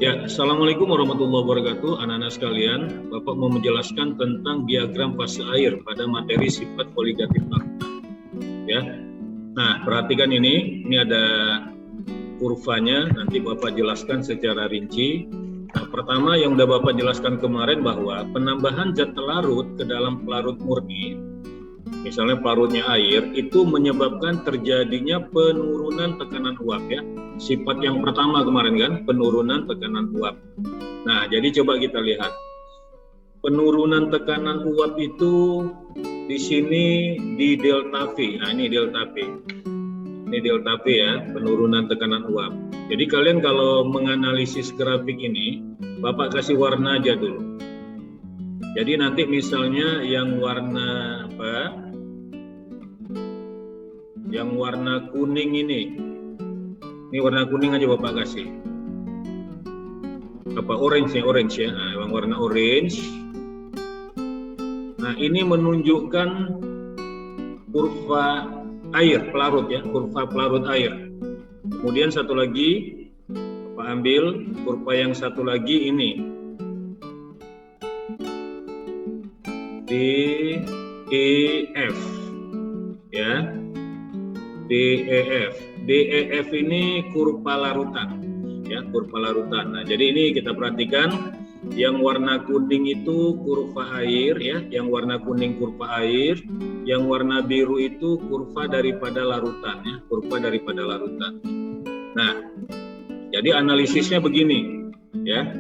Ya, Assalamualaikum warahmatullahi wabarakatuh, anak-anak sekalian. Bapak mau menjelaskan tentang diagram fase air pada materi sifat koligatif larutan. Ya, nah perhatikan ini ada kurvanya. Nanti Bapak jelaskan secara rinci. Nah, pertama yang udah Bapak jelaskan kemarin bahwa penambahan zat pelarut ke dalam pelarut murni, misalnya pelarutnya air, itu menyebabkan terjadinya penurunan tekanan uap ya. Sifat yang pertama kemarin kan, penurunan tekanan uap. Nah, jadi coba kita lihat. Penurunan tekanan uap itu di sini di delta V. Nah, ini delta V. Ini delta V ya, penurunan tekanan uap. Jadi kalian kalau menganalisis grafik ini, Bapak kasih warna aja dulu. Jadi nanti misalnya yang warna apa? Yang warna kuning ini warna kuning aja Bapak kasih. Apa orange ya? Nah, yang warna orange. Nah, ini menunjukkan kurva air pelarut ya, kurva pelarut air. Kemudian satu lagi Bapak ambil kurva yang satu lagi ini. DEF ya. DEF ini kurva larutan ya, kurva larutan. Nah, jadi ini kita perhatikan yang warna kuning itu kurva air ya, yang warna kuning kurva air, yang warna biru itu kurva daripada larutan ya, kurva daripada larutan. Nah, jadi analisisnya begini ya.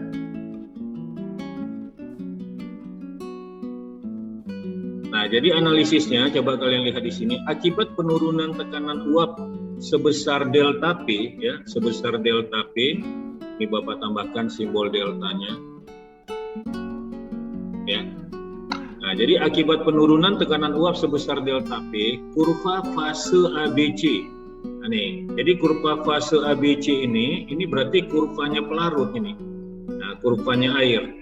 Nah, jadi analisisnya coba kalian lihat di sini. Akibat penurunan tekanan uap sebesar delta P ya, sebesar delta P. Ini Bapak tambahkan simbol deltanya. Ya. Nah, jadi akibat penurunan tekanan uap sebesar delta P, kurva fase ABC. Nah, nih, jadi kurva fase ABC ini berarti kurvanya pelarut ini. Nah, kurvanya air.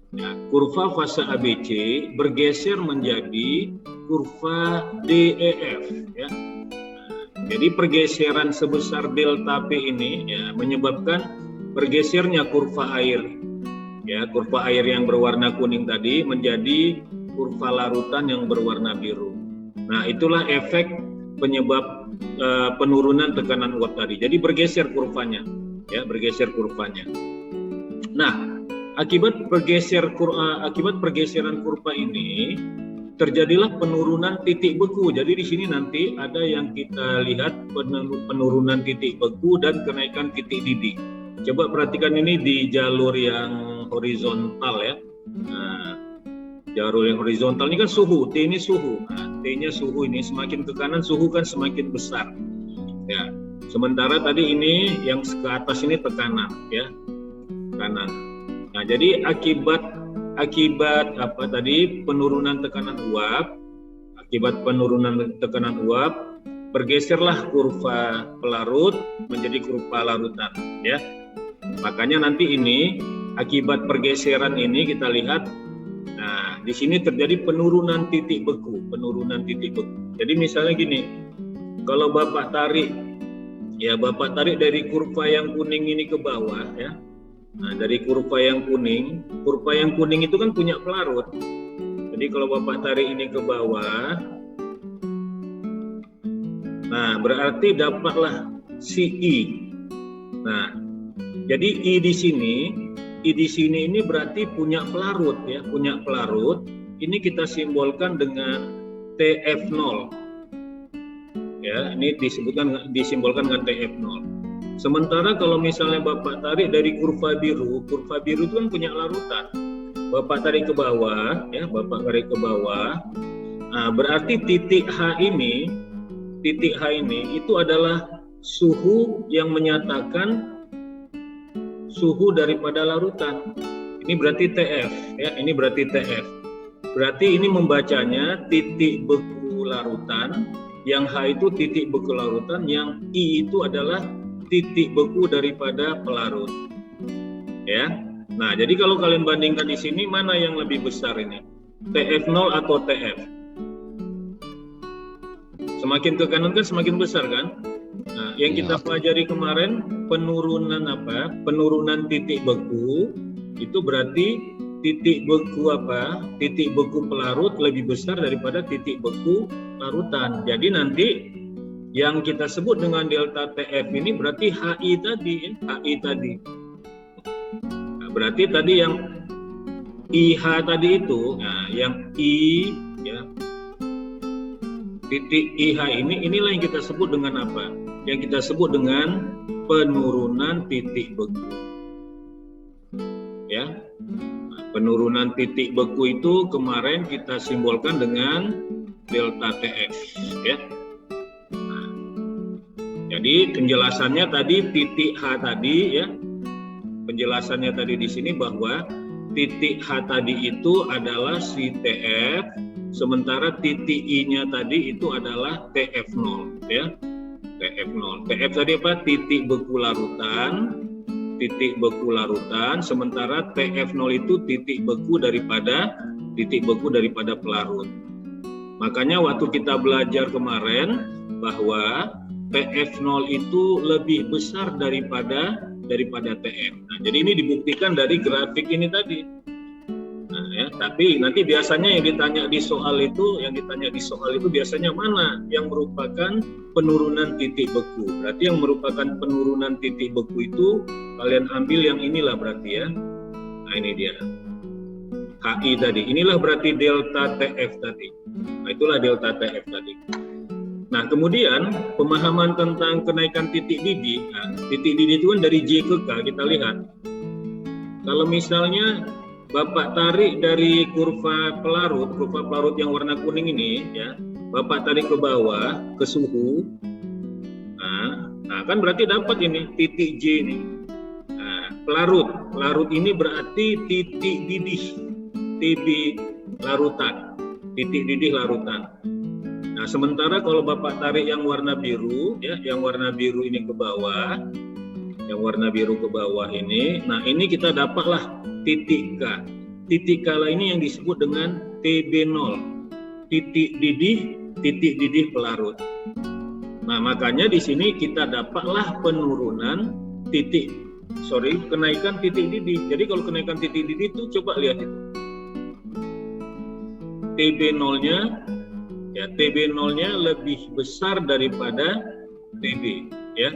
Ya, kurva fase ABC bergeser menjadi kurva DEF ya. Nah, jadi pergeseran sebesar delta P ini ya menyebabkan bergesernya kurva air ya, kurva air yang berwarna kuning tadi menjadi kurva larutan yang berwarna biru. Nah, itulah efek penyebab penurunan tekanan uap tadi. Jadi bergeser kurvanya ya, bergeser kurvanya. Nah, Akibat pergeseran kurva ini terjadilah penurunan titik beku. Jadi di sini nanti ada yang kita lihat penurunan titik beku dan kenaikan titik didih. Coba perhatikan ini di jalur yang horizontal ya. Nah, jalur yang horizontal ini kan suhu, T ini suhu. Nah, T-nya suhu ini semakin ke kanan suhu kan semakin besar. Ya. Sementara tadi ini yang ke atas ini tekanan ya. Kanan. Nah, jadi akibat apa tadi penurunan tekanan uap, akibat penurunan tekanan uap bergeserlah kurva pelarut menjadi kurva larutan ya. Makanya nanti ini akibat pergeseran ini kita lihat, nah di sini terjadi penurunan titik beku, Jadi misalnya gini, kalau Bapak tarik dari kurva yang kuning ini ke bawah ya. Nah, dari kurva yang kuning itu kan punya pelarut. Jadi kalau Bapak tarik ini ke bawah, nah berarti dapatlah si I. Nah, jadi I di sini ini berarti punya pelarut ya, punya pelarut. Ini kita simbolkan dengan TF0. Ya, ini disimbolkan dengan TF0. Sementara kalau misalnya Bapak tarik dari kurva biru itu kan punya larutan. Bapak tarik ke bawah, ya, Nah, berarti titik H ini itu adalah suhu yang menyatakan suhu daripada larutan. Ini berarti TF, ya. Ini berarti TF. Berarti ini membacanya titik beku larutan, yang H itu titik beku larutan, yang I itu adalah titik beku daripada pelarut. Ya. Nah, jadi kalau kalian bandingkan di sini, mana yang lebih besar ini? TF0 atau TF? Semakin ke kanan kan semakin besar kan? Nah, yang kita pelajari kemarin, penurunan apa? Penurunan titik beku itu berarti titik beku apa? Titik beku pelarut lebih besar daripada titik beku larutan. Jadi nanti yang kita sebut dengan delta TF ini berarti HI tadi, HI tadi. Nah, berarti tadi yang IH tadi itu, nah yang I, ya, titik IH ini, inilah yang kita sebut dengan apa? Yang kita sebut dengan penurunan titik beku. Ya, nah, penurunan titik beku itu kemarin kita simbolkan dengan delta TF. Ya. Nah, jadi penjelasannya tadi titik H tadi, ya. Penjelasannya tadi di sini bahwa titik H tadi itu adalah si TF, sementara titik I-nya tadi itu adalah TF0, ya. TF0. TF tadi apa? Titik beku larutan, titik beku larutan, sementara TF0 itu titik beku daripada pelarut. Makanya waktu kita belajar kemarin bahwa TF0 itu lebih besar daripada TF. Nah, jadi ini dibuktikan dari grafik ini tadi. Nah, ya, tapi nanti biasanya yang ditanya di soal itu biasanya mana yang merupakan penurunan titik beku. Berarti yang merupakan penurunan titik beku itu kalian ambil yang inilah berarti, ya. Nah, ini dia. HI tadi. Inilah berarti delta TF tadi. Nah, itulah delta TF tadi. Nah, kemudian pemahaman tentang kenaikan titik didih. Nah, titik didih itu kan dari J ke K, kita lihat. Kalau misalnya Bapak tarik dari kurva pelarut yang warna kuning ini, ya, Bapak tarik ke bawah, ke suhu. Nah, kan berarti dapat ini titik J ini. Nah, pelarut ini berarti titik didih, TB larutan, titik didih larutan. Nah, sementara kalau Bapak tarik yang warna biru, ya, yang warna biru ini ke bawah, yang warna biru ke bawah ini, nah ini kita dapatlah titik K. Titik K ini yang disebut dengan TB0, titik didih pelarut. Nah, makanya di sini kita dapatlah kenaikan titik didih. Jadi kalau kenaikan titik didih itu coba lihat itu. TB0-nya lebih besar daripada TB, ya.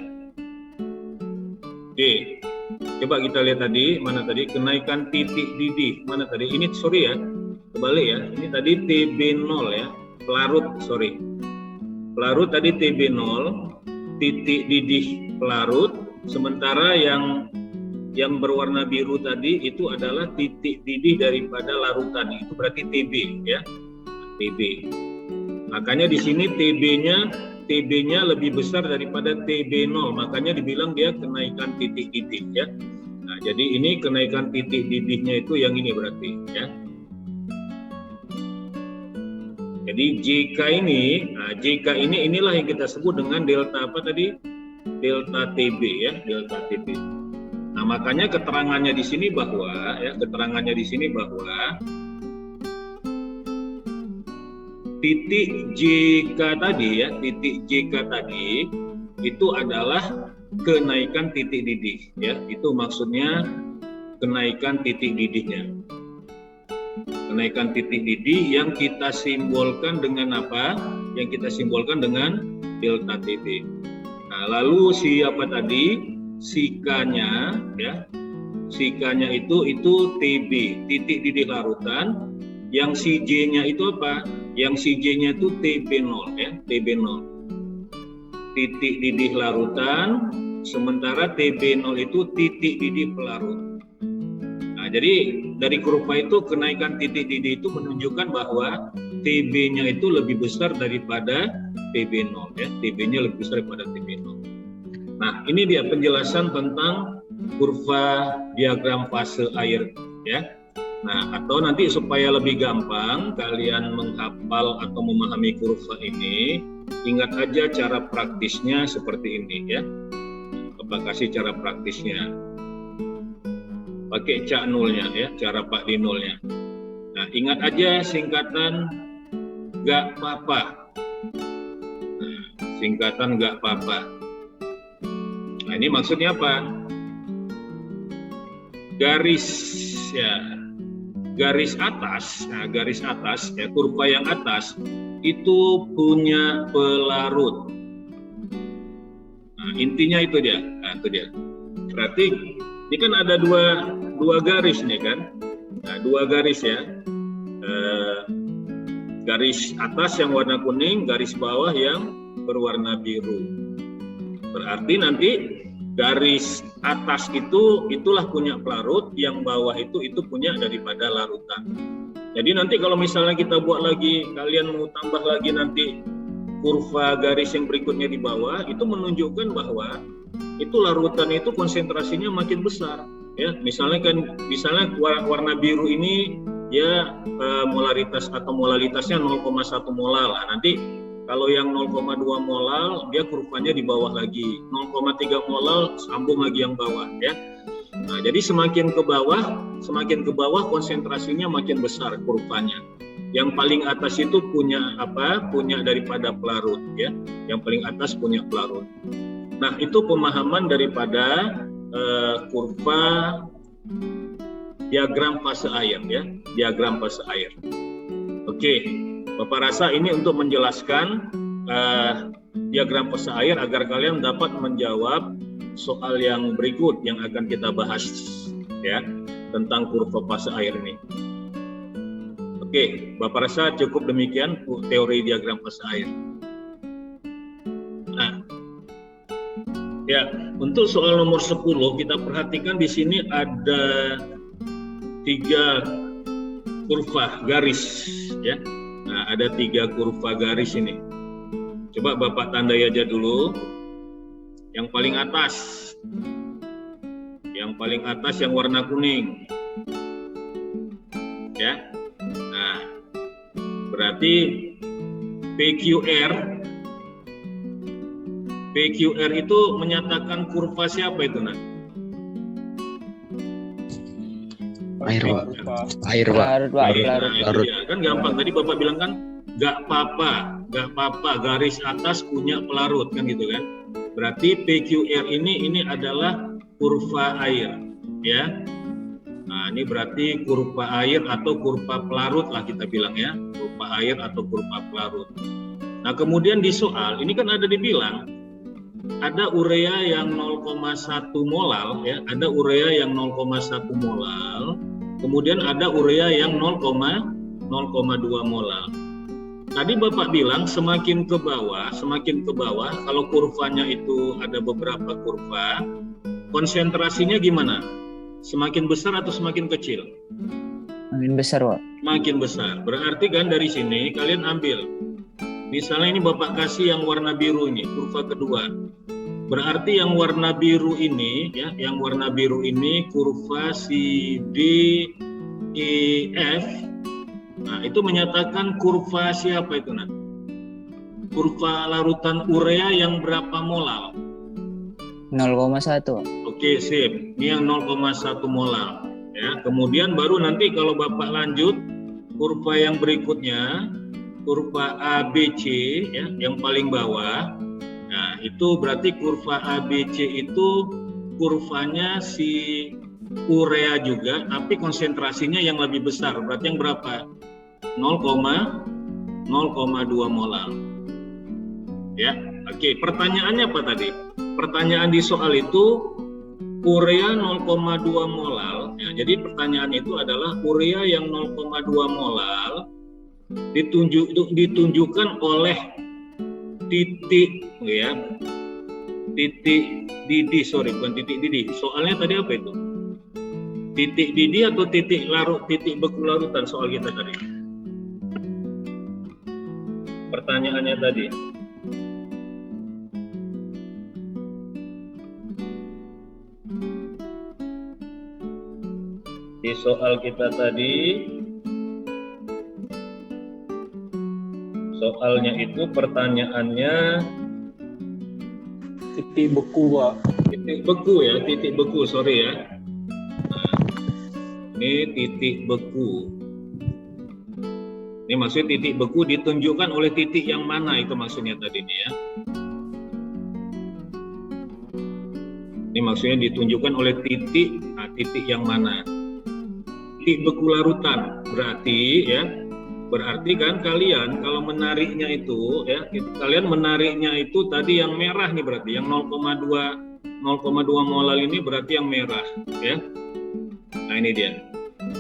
Oke. Coba kita lihat tadi, mana tadi kenaikan titik didih, mana tadi? Ini sorry ya, kebalik ya. Ini tadi TB0 ya, pelarut tadi TB0, titik didih pelarut, sementara yang berwarna biru tadi itu adalah titik didih daripada larutan, itu berarti TB, ya, TB. Makanya di sini TB-nya lebih besar daripada TB0, makanya dibilang dia kenaikan titik didih, ya. Nah, jadi ini kenaikan titik didihnya itu yang ini berarti, ya. Jadi JK ini, inilah yang kita sebut dengan delta apa tadi? Delta TB, ya, delta TB. Nah, makanya keterangannya di sini bahwa titik JK tadi, ya, titik JK tadi itu adalah kenaikan titik didih, ya. Itu maksudnya kenaikan titik didihnya. Kenaikan titik didih yang kita simbolkan dengan apa? Yang kita simbolkan dengan delta TB. Nah, lalu siapa tadi? Sikanya, ya. Sikanya itu TB, titik didih larutan. Yang si J-nya itu apa? Yang si J-nya itu TB0, ya, TB0. Titik didih larutan, sementara TB0 itu titik didih pelarut. Nah, jadi dari kurva itu kenaikan titik didih itu menunjukkan bahwa TB-nya itu lebih besar daripada TB0, ya. TB-nya lebih besar daripada TB0. Nah, ini dia penjelasan tentang kurva diagram fase air ya. Nah, atau nanti supaya lebih gampang kalian menghafal atau memahami kurva ini, ingat aja cara praktisnya seperti ini ya. Bapak kasih cara praktisnya. Pakai cak nolnya ya, cara Pak di nolnya. Nah, ingat aja singkatan gak apa-apa. Nah, singkatan gak apa-apa. Nah, ini maksudnya apa? Garis ya. Garis atas ya, kurva yang atas itu punya pelarut. Nah, intinya itu dia. Nah, itu dia. Berarti ini kan ada dua garis nih kan? Nah, dua garis ya. Garis atas yang warna kuning, garis bawah yang berwarna biru. Berarti nanti garis atas itulah punya pelarut, yang bawah itu punya daripada larutan. Jadi nanti kalau misalnya kita buat lagi, kalian mau tambah lagi nanti kurva garis yang berikutnya di bawah, itu menunjukkan bahwa itu larutan itu konsentrasinya makin besar. Ya, misalnya warna biru ini ya molaritas atau molalitasnya 0,1 molal. Nah, nanti kalau yang 0,2 molal dia kurvanya di bawah lagi, 0,3 molal sambung lagi yang bawah ya. Nah, jadi semakin ke bawah konsentrasinya makin besar kurvanya. Yang paling atas itu punya daripada pelarut ya. Yang paling atas punya pelarut. Nah, itu pemahaman daripada kurva diagram fase air ya, diagram fase air. Oke. Bapak rasa ini untuk menjelaskan diagram fase air agar kalian dapat menjawab soal yang berikut yang akan kita bahas ya tentang kurva fase air ini. Oke, Bapak rasa cukup demikian teori diagram fase air. Nah, ya untuk soal nomor 10 kita perhatikan di sini ada 3 kurva garis ya. Nah, ada 3 kurva garis ini. Coba Bapak tandai aja dulu. Yang paling atas. Yang paling atas yang warna kuning. Ya. Nah, berarti PQR itu menyatakan kurva siapa itu, Nak? Air, Pak. Kan gampang. Tadi Bapak bilang kan gak apa-apa garis atas punya pelarut kan gitu kan. Berarti PQR ini adalah kurva air ya. Nah, ini berarti kurva air atau kurva pelarut lah kita bilang ya. Kurva air atau kurva pelarut. Nah, kemudian di soal ini kan ada dibilang ada urea yang 0,1 molal ya, ada urea yang 0,1 molal. Kemudian ada urea yang 0,2 molal. Tadi Bapak bilang semakin ke bawah, kalau kurvanya itu ada beberapa kurva, konsentrasinya gimana? Semakin besar atau semakin kecil? Makin besar, Pak. Makin besar. Berarti kan dari sini kalian ambil. Misalnya ini Bapak kasih yang warna biru ini, kurva kedua. Berarti yang warna biru ini ya, yang warna biru ini kurva si D E F. Nah, itu menyatakan kurva siapa itu, Nak? Kurva larutan urea yang berapa molal? 0,1. Oke, sip. Ini yang 0,1 molal ya. Kemudian baru nanti kalau Bapak lanjut kurva yang berikutnya, kurva ABC ya, yang paling bawah. Nah, itu berarti kurva ABC itu kurvanya si urea juga, tapi konsentrasinya yang lebih besar. Berarti yang berapa? 0,2 molal. Ya, oke. Pertanyaannya apa tadi? Pertanyaan di soal itu urea 0,2 molal. Ya, jadi pertanyaan itu adalah urea yang 0,2 molal ditunjukkan oleh titik ya, titik didih, bukan titik didih. Soalnya tadi apa itu? Titik didih atau titik beku larutan soal kita tadi? Pertanyaannya tadi. Di soal kita tadi, soalnya itu pertanyaannya titik beku, Pak. titik beku ya, titik beku, sorry ya. Nah, ini titik beku. Ini maksudnya titik beku ditunjukkan oleh titik yang mana, itu maksudnya tadi nih ya. Ini maksudnya ditunjukkan oleh titik, nah, titik yang mana? Titik beku larutan, berarti ya, berarti kan kalian kalau menariknya itu ya, kalian menariknya itu tadi yang merah nih berarti, yang 0,2 molal ini berarti yang merah ya. Nah ini dia.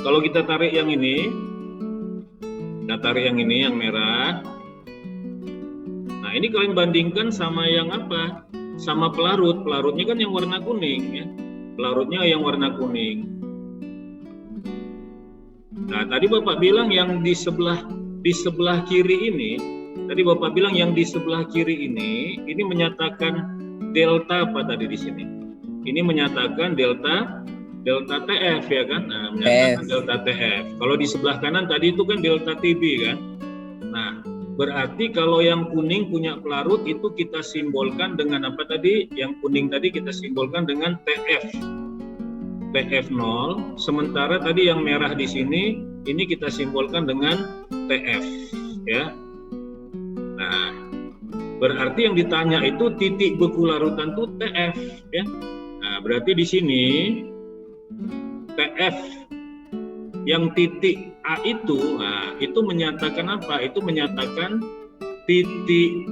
Kalau kita tarik yang ini, kita tarik yang ini yang merah. Nah ini kalian bandingkan sama yang apa? Sama pelarut. Pelarutnya kan yang warna kuning ya. Pelarutnya yang warna kuning. Nah, tadi Bapak bilang yang di sebelah kiri ini, tadi Bapak bilang yang di sebelah kiri ini menyatakan delta apa tadi di sini? Ini menyatakan delta TF ya kan? Nah, menyatakan delta TF. Kalau di sebelah kanan tadi itu kan delta TB kan? Nah, berarti kalau yang kuning punya pelarut itu kita simbolkan dengan apa tadi? Yang kuning tadi kita simbolkan dengan TF. TF0, sementara tadi yang merah di sini ini kita simbolkan dengan TF ya. Nah, berarti yang ditanya itu titik beku larutan itu TF ya. Nah, berarti di sini TF yang titik A itu, nah, itu menyatakan apa? Itu menyatakan titik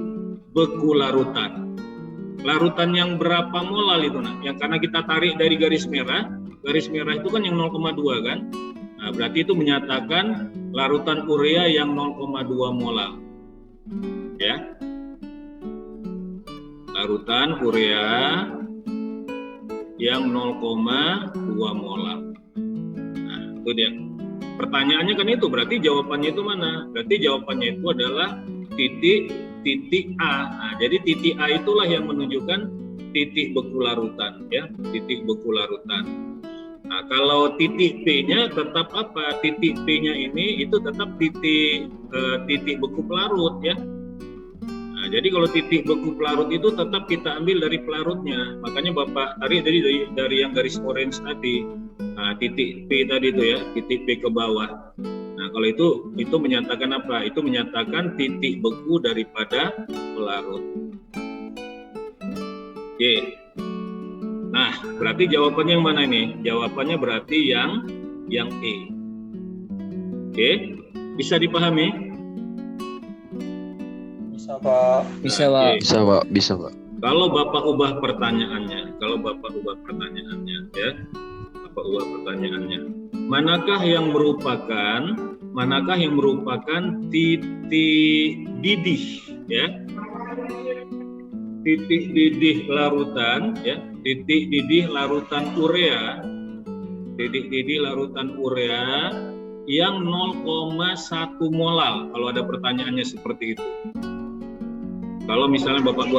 beku larutan. Larutan yang berapa molal itu nah? Yang karena kita tarik dari garis merah itu kan yang 0,2 kan? Nah, berarti itu menyatakan larutan urea yang 0,2 molal. Ya. Larutan urea yang 0,2 molal. Nah, itu dia. Pertanyaannya kan itu, berarti jawabannya itu mana? Berarti jawabannya itu adalah titik A. Nah, jadi titik A itulah yang menunjukkan titik beku larutan ya, titik beku larutan. Nah, kalau titik P-nya tetap apa? Titik P-nya ini itu tetap titik beku pelarut ya. Nah, jadi kalau titik beku pelarut itu tetap kita ambil dari pelarutnya. Makanya Bapak tarik dari yang garis orange tadi. Nah, titik P tadi itu ya, titik P ke bawah. Nah, kalau itu menyatakan apa? Itu menyatakan titik beku daripada pelarut. Oke. Nah, berarti jawabannya yang mana ini? Jawabannya berarti yang E. Oke, bisa dipahami? Bisa, Pak. Bisa, Pak. Bisa, Pak. Bisa, Pak. Kalau Bapak ubah pertanyaannya ya. Bapak ubah pertanyaannya. Manakah yang merupakan titik didih ya? Titik didih larutan ya, titik didih larutan urea, titik didih larutan urea yang 0,1 molal. Kalau ada pertanyaannya seperti itu. Kalau misalnya Bapak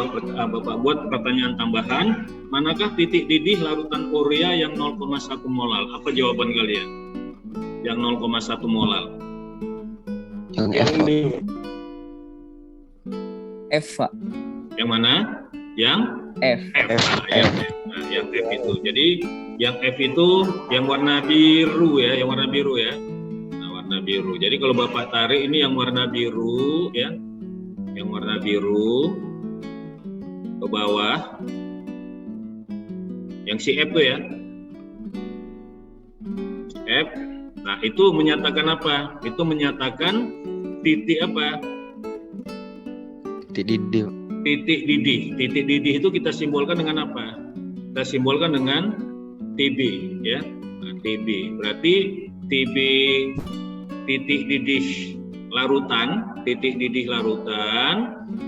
buat pertanyaan tambahan, manakah titik didih larutan urea yang 0,1 molal? Apa jawaban kalian? Yang 0,1 molal. Yang F, Pak. F, Pak. Yang mana? Yang F. Nah, yang F itu. Jadi yang F itu yang warna biru ya, yang warna biru ya. Nah, warna biru. Jadi kalau Bapak tarik ini yang warna biru ya. Yang warna biru ke bawah. Yang si F itu ya. F. Nah, itu menyatakan apa? Itu menyatakan titik apa? Titik didih. Titik didih itu kita simbolkan dengan apa? Kita simbolkan dengan TB ya. Nah, TB berarti TB titik didih larutan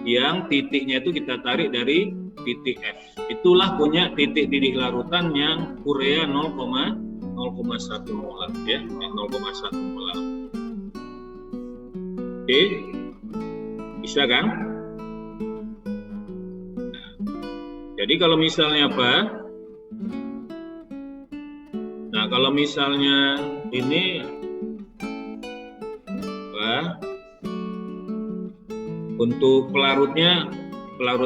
yang titiknya itu kita tarik dari titik F. Itulah punya titik didih larutan yang urea 0,1 molar ya, 0,1 molar. Oke. Bisa kan? Jadi kalau misalnya apa? Nah, kalau misalnya ini apa? Untuk pelarutnya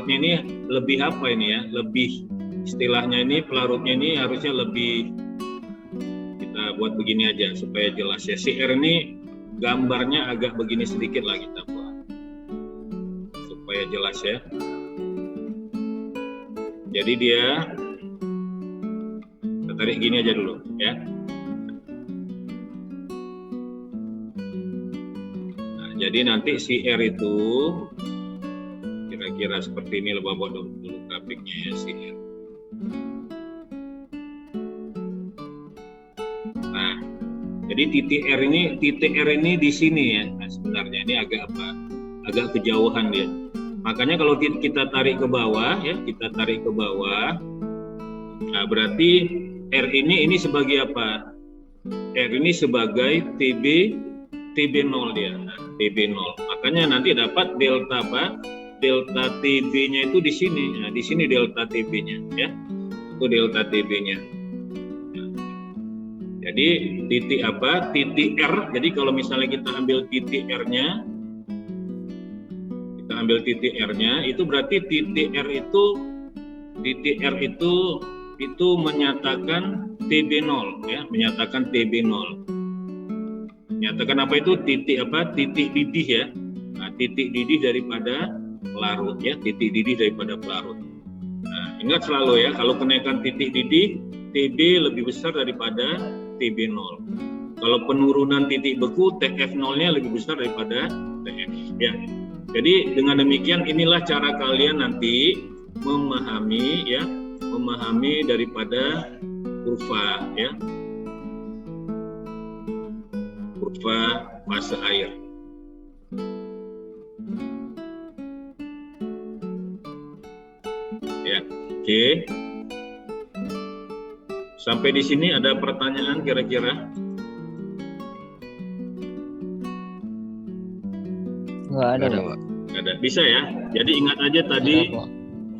ini lebih apa ini ya? Lebih istilahnya ini pelarutnya ini harusnya lebih, kita buat begini aja supaya jelas ya. Si R ini gambarnya agak begini sedikit lah kita buat supaya jelas ya. Jadi dia kita tarik gini aja dulu ya. Nah, jadi nanti si R itu kira-kira seperti ini, lebih dulu grafiknya ya si R. Nah, jadi titik R ini di sini ya. Nah, sebenarnya ini agak apa? Agak kejauhan dia. Makanya kalau kita tarik ke bawah ya, nah berarti R ini sebagai apa? R ini sebagai TB0 dia. Nah, TB0. Makanya nanti dapat delta apa? Delta TB-nya itu di sini. Nah, di sini delta TB-nya ya. Itu delta TB-nya. Jadi titik apa? Titik R. Jadi kalau misalnya kita ambil titik R-nya, itu berarti titik R itu menyatakan TB0 ya, menyatakan TB0. Menyatakan apa itu? Titik apa? Titik didih ya. Nah, titik didih daripada pelarut ya, titik didih daripada pelarut. Nah, ingat selalu ya, kalau kenaikan titik didih, TB lebih besar daripada TB0. Kalau penurunan titik beku, TF0-nya lebih besar daripada TF ya. Jadi dengan demikian inilah cara kalian nanti memahami daripada kurva ya. Kurva fase air. Ya, oke. Sampai di sini ada pertanyaan kira-kira? Nggak ada, Nggak ada, Pak. Nggak ada. Bisa ya. Jadi ingat aja tadi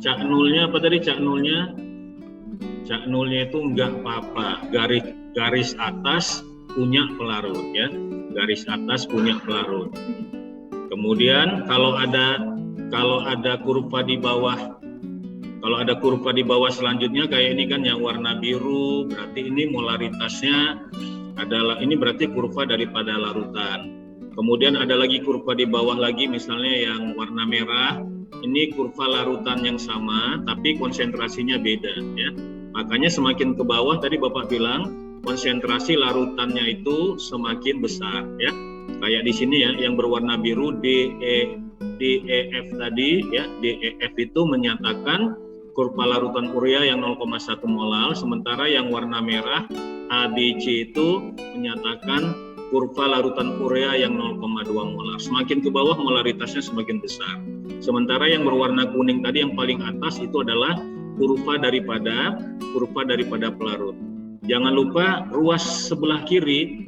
cak nulnya apa tadi? Cak nulnya itu nggak apa-apa. Garis atas punya pelarut ya. Garis atas punya pelarut. Kemudian kalau ada kurva di bawah, selanjutnya kayak ini kan yang warna biru, berarti ini molaritasnya adalah, ini berarti kurva daripada larutan. Kemudian ada lagi kurva di bawah lagi, misalnya yang warna merah, ini kurva larutan yang sama, tapi konsentrasinya beda ya. Makanya semakin ke bawah tadi Bapak bilang, konsentrasi larutannya itu semakin besar ya. Kayak di sini ya, yang berwarna biru DEF tadi ya, DEF itu menyatakan kurva larutan urea yang 0,1 molal, sementara yang warna merah ABC itu menyatakan kurva larutan urea yang 0,2 molar. Semakin ke bawah molaritasnya semakin besar. Sementara yang berwarna kuning tadi yang paling atas itu adalah kurva daripada pelarut. Jangan lupa ruas sebelah kiri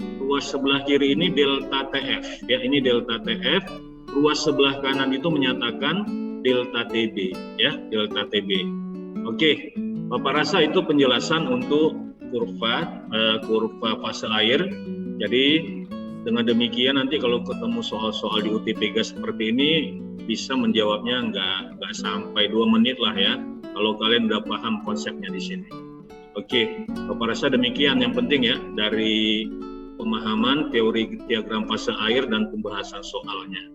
ini delta TF ya, ini delta TF. Ruas sebelah kanan itu menyatakan delta TB ya, delta TB. Oke, Bapak rasa itu penjelasan untuk kurva fase air. Jadi dengan demikian nanti kalau ketemu soal-soal di UTBK seperti ini bisa menjawabnya nggak sampai 2 menit lah ya, kalau kalian udah paham konsepnya di sini. Oke, Bapak rasa demikian yang penting ya dari pemahaman teori diagram fase air dan pembahasan soalnya.